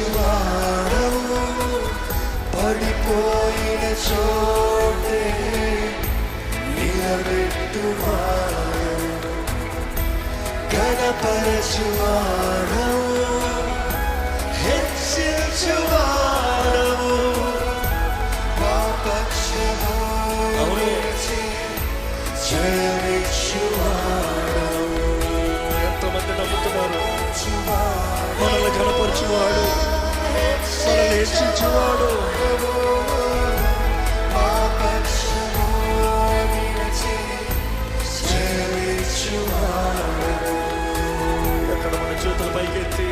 బలపరచువాడవు పడిపోయిన చోటే నిలబెట్టువాడవు గణపరచువాడవు హెచ్చించువాడవు మా పక్షము జయమిచ్చువాడవు. ఎంతమంది నమ్ముతున్నారు? మనల్ని గణపరచువాడు, మనల్ని హెచ్చించువాడు. ఎక్కడ మన చేతులు పైకెత్తి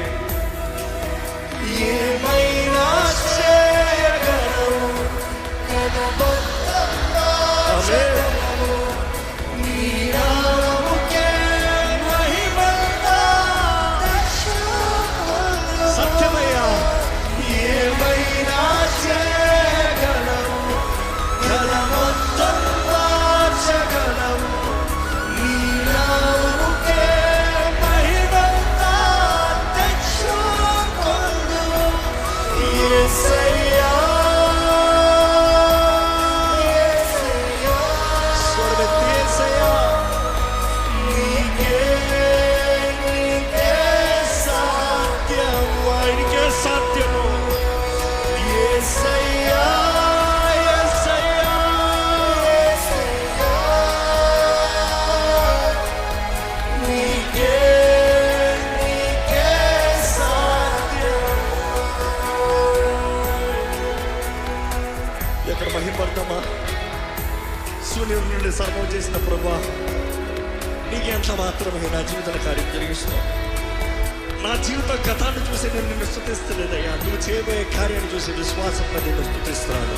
ఏమైనా చేయగలవు, సత్యమయ్యా. ఏమైనా చేయగలవు, కథ మొత్తం మార్చగలవు. నీ నామముకే మహిమంతా తెచ్చుకొందువు యేసయ్యా. స్వరమెత్తి యేసయ్యా, నీకే సాధ్యము, ఆయనకే సాధ్యము. యేసయ్యా యేసయ్యా నీకే సాధ్యము. ఎక్కడ మహిమపడతామా? శూన్యం నుండి సర్వం చేసిన ప్రభా, నీకు ఎంత మాత్రమే నా జీవితంలో కార్యం జరిగిస్తున్నావు. నా జీవిత గతాన్ని చూసి నేను నిన్ను స్తుతిస్తలేదయ్యా. నువ్వు చేయబోయే కార్యాన్ని చూసి విశ్వాసంతో నిన్ను స్తుతిస్తున్నాను.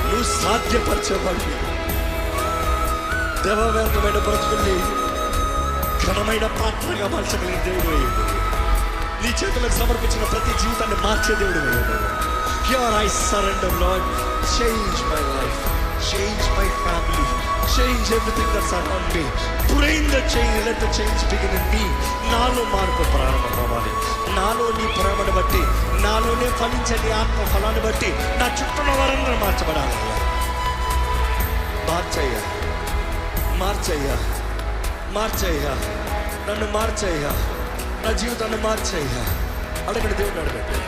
నువ్వు సాధ్యపరచబడి దేవవ్యర్థమైన బ్రతుకుల్ని ఘనమైన పాత్రగా మార్చగలిగిన దేవుడు అయ్యాడు. నీ చేతులకు సమర్పించిన ప్రతి జీవితాన్ని మార్చే దేవుడు అయ్యాడు. Here I surrender, Lord. Change my life, change my family, change everything that's around me. Break the change, let the change begin in me. నాలో మార్పు ప్రారంభం అవ్వాలి. నాలో నీ ప్రేమను బట్టి, నాలోనే ఫలించే నీ ఆత్మ ఫలాన్ని బట్టి నా చుట్టూ వారందరూ మార్చబడాలి. మార్చయ్యా, మార్చయ్యా, మార్చయ్యా, నన్ను మార్చయ్యా, నా జీవితాన్ని మార్చయ్యా. అడగండి, దేవుడిని అడగండి.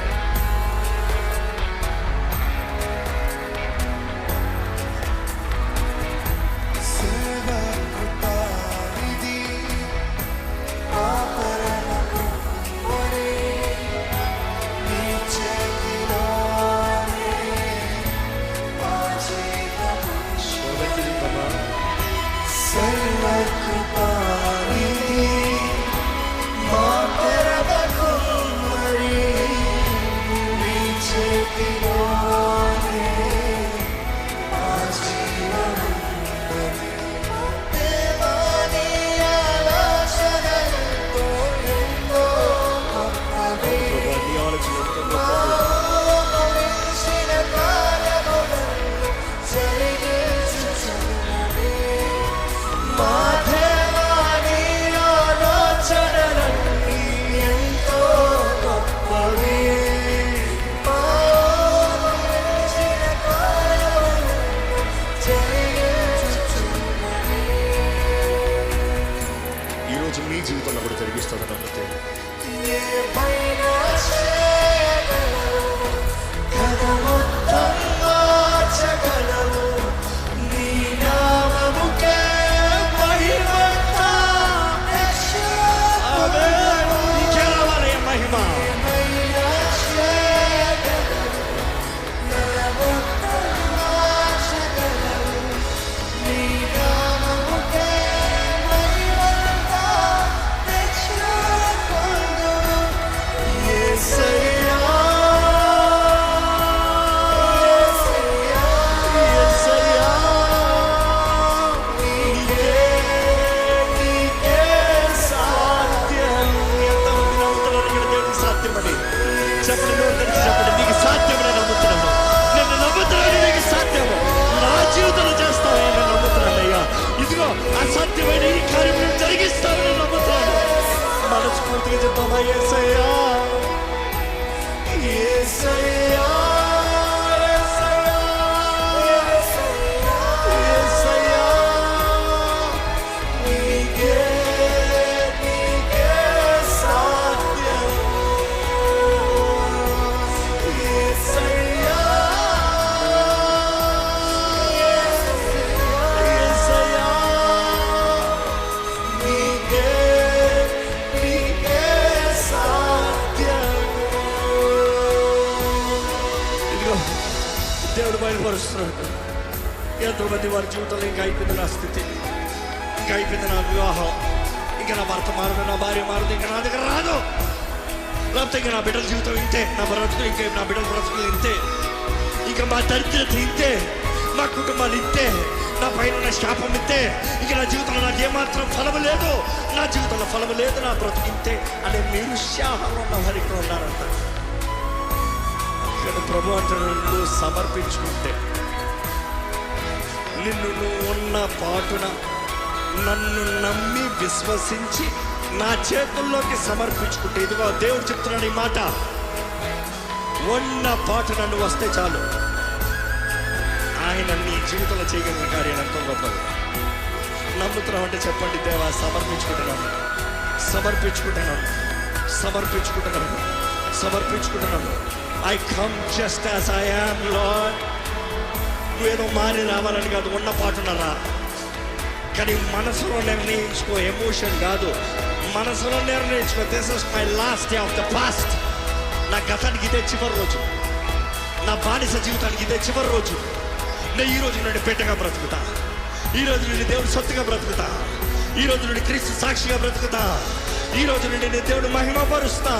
మీ జీవితంలో కూడా జరిగిస్తాడని నమ్మితే మహిమ అసాధ్యమైన ఈ కార్యం జరిగిస్తానని నమ్ముతాను. మనస్ఫూర్తిగా చెప్తామా? యేసయ్యా, యేసయ్యా, దేవుడు బయలుపరుస్తున్నాడు. ఎంతోమంది వారి జీవితంలో ఇంకా అయిపోయింది నా స్థితి, ఇంకా అయిపోయింది నా వివాహం, ఇంకా నా భర్త మారదు, నా భార్య మారదు, ఇంకా నా దగ్గర రాదు, లేకపోతే ఇంకా నా బిడ్డల జీవితం ఇంతే, నా బ్రతుకులు ఇంకే, నా బిడ్డల బ్రతుకులు ఇంతే, ఇంకా మా దరిద్రత ఇంతే, మా కుటుంబాలు ఇంతే, నా పైన ఉన్న శాపం ఇంతే, ఇంకా నా జీవితంలో నాకు ఏమాత్రం ఫలము లేదు, నా జీవితంలో ఫలము లేదు, నా బ్రతుకు ఇంతే అనే నిరుత్సాహంలో ఉన్న వారు ఇక్కడ ఉన్నారంట. ప్రభు అంటాడు, నువ్వు సమర్పించుకుంటే, నిన్ను నువ్వు ఉన్న పాటున నన్ను నమ్మి విశ్వసించి నా చేతుల్లోకి సమర్పించుకుంటే, ఇదిగో దేవుడు చెప్తున్నాడు ఈ మాట, ఉన్న పాటున నువ్వు వస్తే చాలు, ఆయన నీ జీవితంలో చేయగలిగిన కార్యం ఎంతో గొప్పది. నమ్ముతున్నావు అంటే చెప్పండి, దేవా సమర్పించుకుంటున్నాను, సమర్పించుకుంటున్నాను, సమర్పించుకుంటున్నాను, సమర్పించుకుంటున్నాను. I come just as I am, Lord. నువ్వేదో మారి రావాలని కాదు, ఉన్న పాటున్నారా, కానీ మనసులో నిర్ణయించుకో, ఎమోషన్ కాదు, మనసులో నిర్ణయించుకో, this is my last day of the past. నా గతానికి ఇదే చివరి రోజు, నా బానిస జీవితానికి ఇదే చివరి రోజు. నేను ఈ రోజు నుండి బిడ్డగా బ్రతుకుతా, ఈ రోజు నుండి దేవుడు సొత్తుగా బ్రతుకుతా, ఈ రోజు నుండి క్రీస్తు సాక్షిగా బ్రతుకుతా, ఈ రోజు నుండి నేను దేవుడు మహిమపరుస్తా.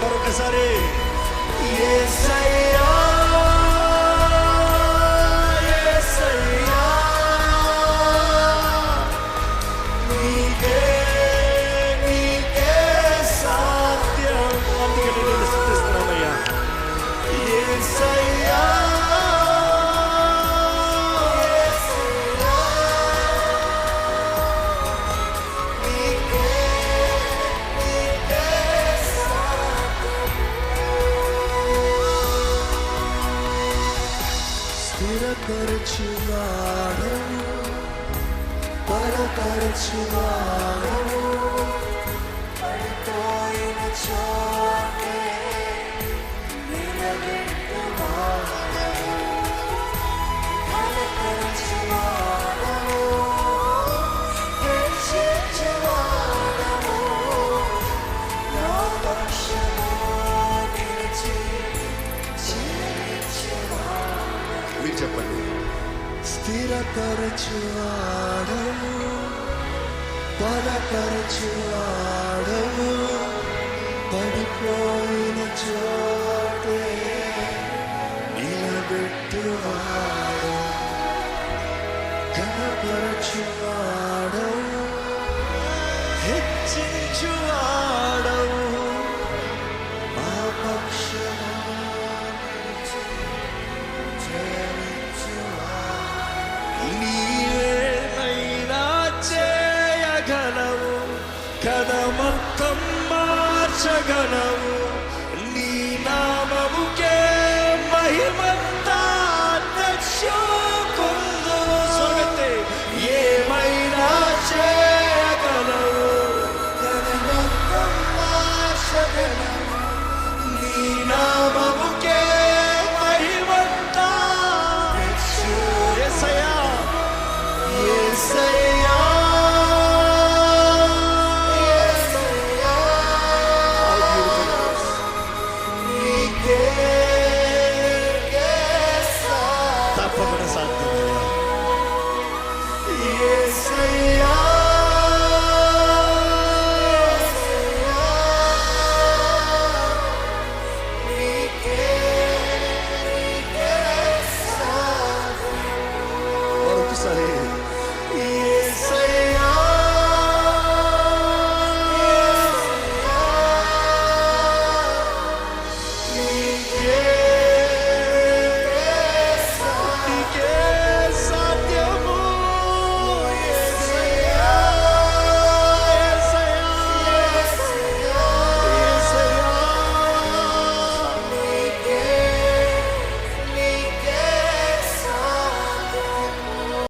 మరొకసారి యేసయ్యా, యేసయ్యా, నీకే సాధ్యం. అందుకే నేను స్తుతిస్తున్నానయ్యా. యేసయ్యా, యేసయ్యా, నీకే బలపరచువాడవు, బలపరచువాడవు, పడిపోయిన చోటే నిలబెట్టువాడు, ఘనపరచువాడవు, హెచ్చించువాడవు, మా పక్షమా నీవేమైనా చేయగలవు, కథ మొత్తం మార్చగలవు.